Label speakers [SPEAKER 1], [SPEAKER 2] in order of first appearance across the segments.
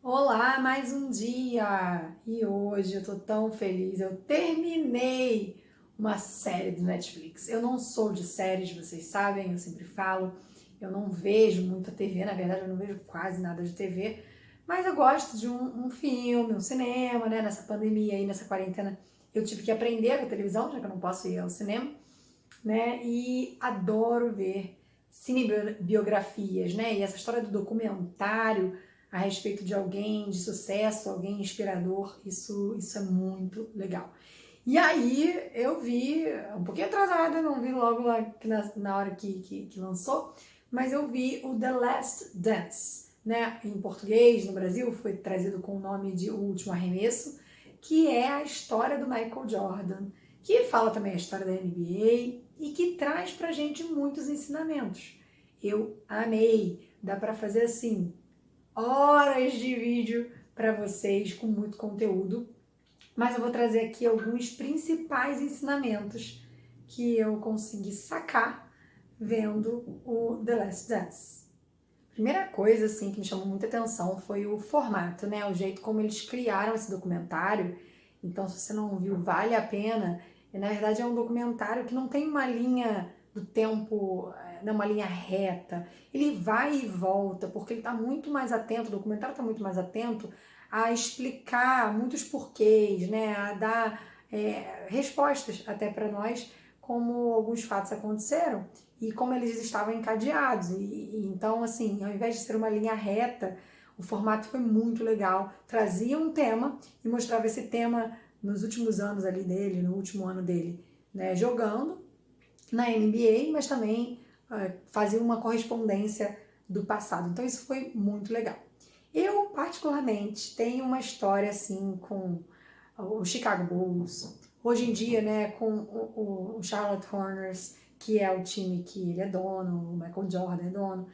[SPEAKER 1] Olá, mais um dia! E hoje eu tô tão feliz, eu terminei uma série do Netflix. Eu não sou de séries, vocês sabem, eu sempre falo, eu não vejo muita TV, na verdade eu não vejo quase nada de TV, mas eu gosto de um filme, um cinema, né? Nessa pandemia aí, nessa quarentena, eu tive que aprender a ver televisão, já que eu não posso ir ao cinema, né? E adoro ver cinebiografias, né? E essa história do documentário a respeito de alguém de sucesso, alguém inspirador, isso é muito legal. E aí eu vi, um pouquinho atrasada, não vi logo lá na hora que lançou, mas eu vi o The Last Dance, né? Em português, no Brasil, foi trazido com o nome de O Último Arremesso, que é a história do Michael Jordan, que fala também a história da NBA e que traz pra gente muitos ensinamentos. Eu amei, dá pra fazer assim, horas de vídeo para vocês com muito conteúdo, mas eu vou trazer aqui alguns principais ensinamentos que eu consegui sacar vendo o The Last Dance. Primeira coisa assim que me chamou muita atenção foi o formato, né? O jeito como eles criaram esse documentário. Então, se você não viu, vale a pena. E, na verdade, é um documentário que não tem uma linha do tempo, não uma linha reta. Ele vai e volta, porque ele está muito mais atento, o documentário está muito mais atento a explicar muitos porquês, né? A dar respostas até para nós como alguns fatos aconteceram e como eles estavam encadeados. Então, assim, ao invés de ser uma linha reta, o formato foi muito legal. Trazia um tema e mostrava esse tema nos últimos anos ali dele, no último ano dele, né, jogando na NBA, mas também fazia uma correspondência do passado. Então, isso foi muito legal. Eu, particularmente, tenho uma história assim com o Chicago Bulls, hoje em dia, né, com o Charlotte Hornets, que é o time que ele é dono, o Michael Jordan é dono.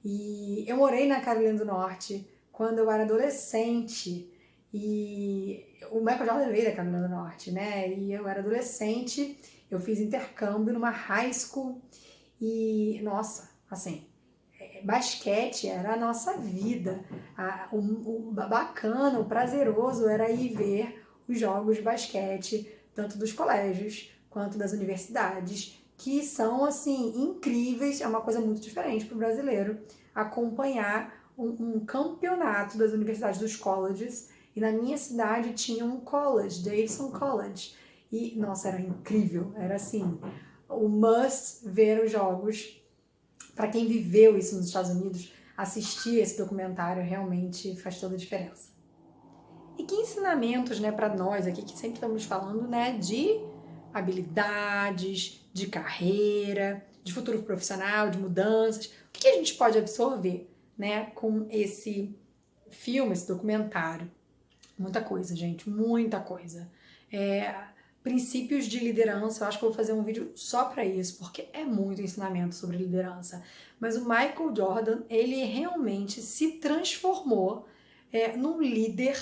[SPEAKER 1] E eu morei na Carolina do Norte quando eu era adolescente. E o Michael Jordan veio da Carolina do Norte, né? E eu era adolescente, eu fiz intercâmbio numa high school e, nossa, assim, basquete era a nossa vida. O bacana, o prazeroso era ir ver os jogos de basquete, tanto dos colégios quanto das universidades, que são assim incríveis. É uma coisa muito diferente para o brasileiro acompanhar um campeonato das universidades, dos colleges. E na minha cidade tinha um college, Davidson College. E, nossa, era incrível. Era assim, o must ver os jogos para quem viveu isso nos Estados Unidos, assistir esse documentário realmente faz toda a diferença. E que ensinamentos, né, para nós aqui que sempre estamos falando, né, de habilidades, de carreira, de futuro profissional, de mudanças. O que a gente pode absorver, né, com esse filme, esse documentário? Muita coisa, gente, muita coisa. Princípios de liderança, eu acho que eu vou fazer um vídeo só para isso, porque é muito ensinamento sobre liderança. Mas o Michael Jordan, ele realmente se transformou num líder.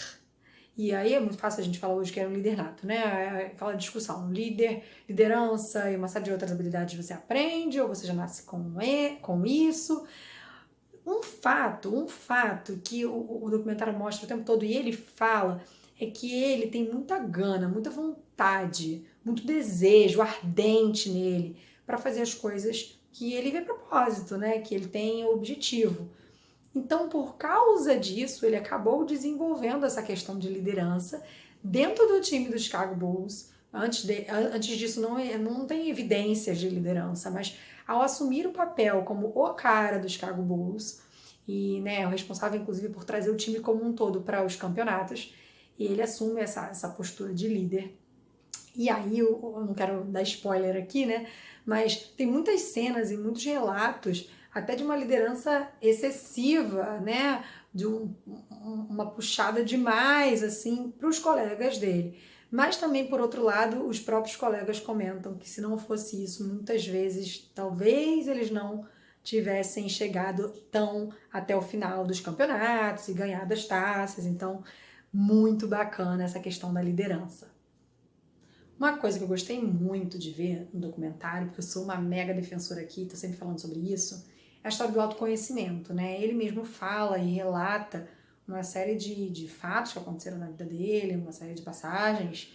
[SPEAKER 1] E aí é muito fácil a gente falar hoje que é um líder nato, né? Aquela discussão, líder, liderança e uma série de outras habilidades você aprende, ou você já nasce com isso. Um fato que o documentário mostra o tempo todo e ele fala é que ele tem muita gana, muita vontade, muito desejo ardente nele para fazer as coisas que ele vê propósito, né? Que ele tem objetivo. Então, por causa disso, ele acabou desenvolvendo essa questão de liderança dentro do time do Chicago Bulls. Antes disso, não tem evidências de liderança, mas ao assumir o papel como o cara do Chicago Bulls, e né, o responsável, inclusive, por trazer o time como um todo para os campeonatos, e ele assume essa postura de líder. E aí, eu não quero dar spoiler aqui, né? Mas tem muitas cenas e muitos relatos até de uma liderança excessiva, né? De uma puxada demais, assim, para os colegas dele. Mas também, por outro lado, os próprios colegas comentam que se não fosse isso, muitas vezes, talvez eles não tivessem chegado tão até o final dos campeonatos e ganhado as taças. Então, muito bacana essa questão da liderança. Uma coisa que eu gostei muito de ver no documentário, porque eu sou uma mega defensora aqui, tô sempre falando sobre isso, é a história do autoconhecimento, né? Ele mesmo fala e relata uma série de fatos que aconteceram na vida dele, uma série de passagens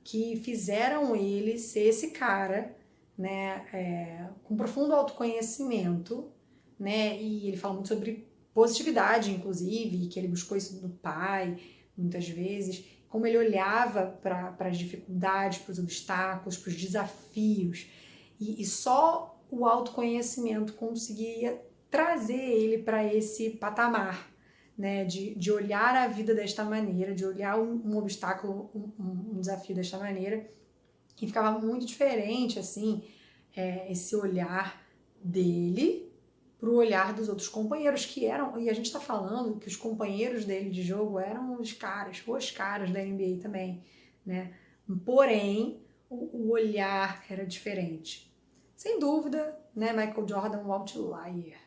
[SPEAKER 1] que fizeram ele ser esse cara, né, com profundo autoconhecimento, né, e ele fala muito sobre positividade, inclusive, que ele buscou isso do pai, muitas vezes, como ele olhava para as dificuldades, para os obstáculos, para os desafios, e só o autoconhecimento conseguia trazer ele para esse patamar, né, de olhar a vida desta maneira, de olhar um obstáculo, um desafio desta maneira, e ficava muito diferente, assim, esse olhar dele pro olhar dos outros companheiros, que eram, e a gente tá falando que os companheiros dele de jogo eram os caras da NBA também, né? Porém, o olhar era diferente. Sem dúvida, né, Michael Jordan, um outlier.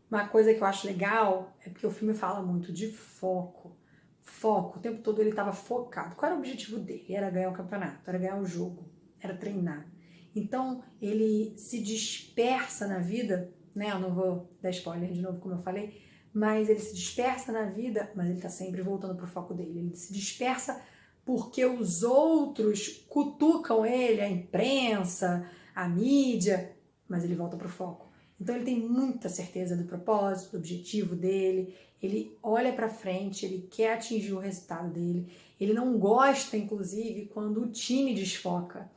[SPEAKER 1] Uma coisa que eu acho legal é porque o filme fala muito de foco. Foco, o tempo todo ele estava focado. Qual era o objetivo dele? Era ganhar o campeonato, era ganhar o jogo, era treinar. Então ele se dispersa na vida, né? Eu não vou dar spoiler de novo, como eu falei, mas ele se dispersa na vida, mas ele está sempre voltando pro foco dele. Ele se dispersa porque os outros cutucam ele, a imprensa, a mídia, mas ele volta pro foco. Então ele tem muita certeza do propósito, do objetivo dele, ele olha para frente, ele quer atingir o resultado dele, ele não gosta, inclusive, quando o time desfoca.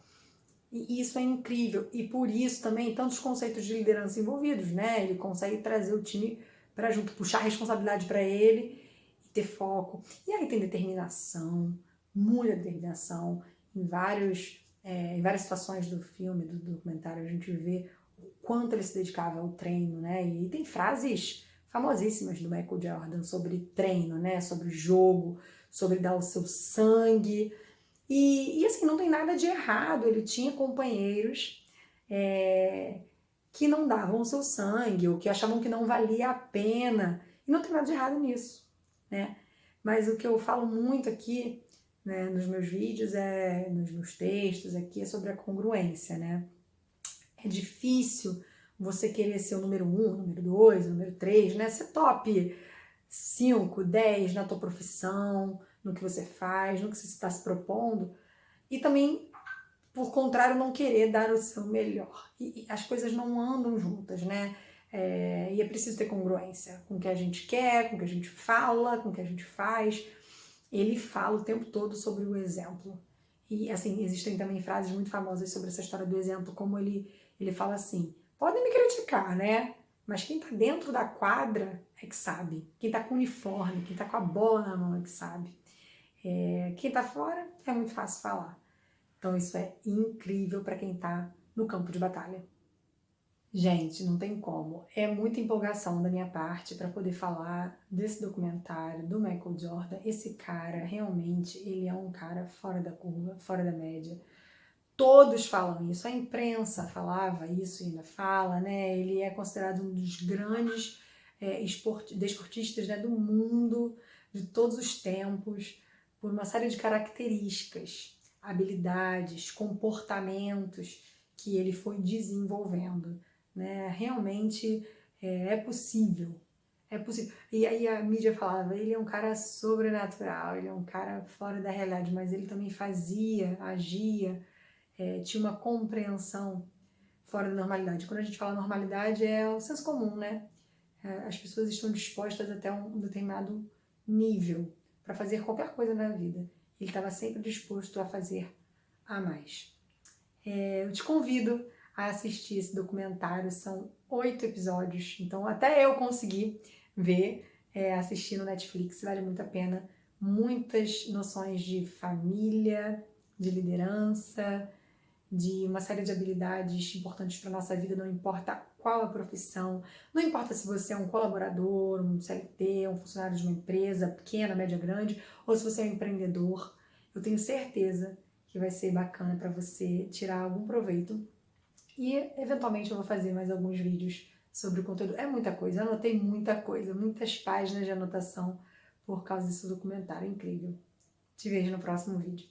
[SPEAKER 1] E isso é incrível, e por isso também tantos conceitos de liderança envolvidos, né? Ele consegue trazer o time para junto, puxar a responsabilidade para ele e ter foco. E aí tem determinação, muita determinação, em várias situações do filme, do documentário, a gente vê quanto ele se dedicava ao treino, né? E tem frases famosíssimas do Michael Jordan sobre treino, né? Sobre jogo, sobre dar o seu sangue. E assim, não tem nada de errado. Ele tinha companheiros que não davam o seu sangue ou que achavam que não valia a pena. E não tem nada de errado nisso, né? Mas o que eu falo muito aqui, né, nos meus vídeos, nos meus textos aqui, é sobre a congruência, né? É difícil você querer ser o número 1, o número 2, o número 3, né? Ser top 5, 10 na tua profissão, no que você faz, no que você está se propondo. E também, por contrário, não querer dar o seu melhor. E as coisas não andam juntas, né? E é preciso ter congruência com o que a gente quer, com o que a gente fala, com o que a gente faz. Ele fala o tempo todo sobre o exemplo. E, assim, existem também frases muito famosas sobre essa história do exemplo, como ele fala assim, podem me criticar, né? Mas quem tá dentro da quadra é que sabe. Quem tá com o uniforme, quem tá com a bola na mão é que sabe. Quem tá fora é muito fácil falar. Então isso é incrível para quem tá no campo de batalha. Gente, não tem como. É muita empolgação da minha parte para poder falar desse documentário do Michael Jordan. Esse cara, realmente, ele é um cara fora da curva, fora da média. Todos falam isso, a imprensa falava isso e ainda fala, né? Ele é considerado um dos grandes desportistas, né, do mundo, de todos os tempos, por uma série de características, habilidades, comportamentos que ele foi desenvolvendo, né? Realmente é possível. É possível. E aí a mídia falava, ele é um cara sobrenatural, ele é um cara fora da realidade, mas ele também fazia, agia, tinha uma compreensão fora da normalidade. Quando a gente fala normalidade, é o senso comum, né? As pessoas estão dispostas até um determinado nível para fazer qualquer coisa na vida. Ele estava sempre disposto a fazer a mais. Eu te convido a assistir esse documentário, são 8 episódios, então até eu consegui ver, assistir no Netflix, vale muito a pena. Muitas noções de família, de liderança, de uma série de habilidades importantes para a nossa vida, não importa qual a profissão, não importa se você é um colaborador, um CLT, um funcionário de uma empresa pequena, média, grande, ou se você é um empreendedor, eu tenho certeza que vai ser bacana para você tirar algum proveito. E, eventualmente, eu vou fazer mais alguns vídeos sobre o conteúdo. É muita coisa, eu anotei muita coisa, muitas páginas de anotação por causa desse documentário incrível. Te vejo no próximo vídeo.